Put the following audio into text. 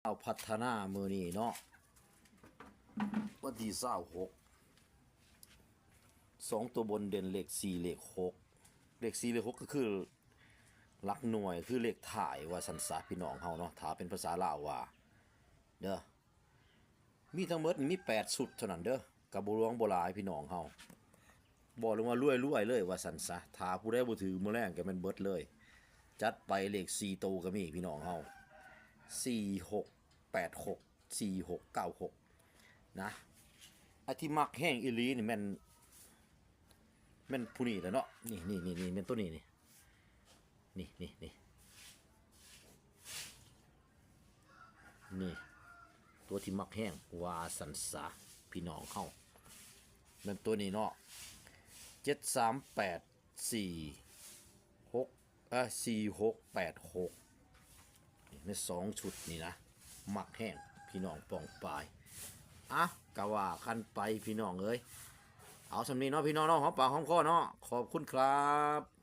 เอาพัฒนามือนี่เนาะวันที่262ตัวบนเด่นเลข4เลข6เลข4เลข6ก็คือหลักหน่วยคือเลขถ่ายว่าสันสาพี่น้องเฮาเนาะถ้าเป็นภาษาลาวว่าเด้อมีทั้งหมดมี8ชุดเท่านั้นเด้อกับบ่หลวงบ่หลายพี่น้องเฮาบอกลงว่ารวยๆเลยว่าสันซะถ้าผู้ใดบ่ถือมื้อแรงก็แม่นเบิดเลยจัดไปเลข4ตัวก็มีพี่น้องเฮา4686 4696นะไอ้ที่มักแห้งอีหลีนี่แม่นผู้นี้แหละเนาะนี่แม่นตัวนี้นี่ตัวที่มักแห้งว่าสันสาพี่น้องเฮาแม่นตัวนี้เนาะ4686นี่ใน2ชุดนี่นะมักแห้งพี่น้องป่องปลายอ่ะกะว่าคันไปพี่น้องเอ้ยเอาสำนี้เนาะพี่น้องเนาะหอมปากหอมคอเนาะขอบคุณครับ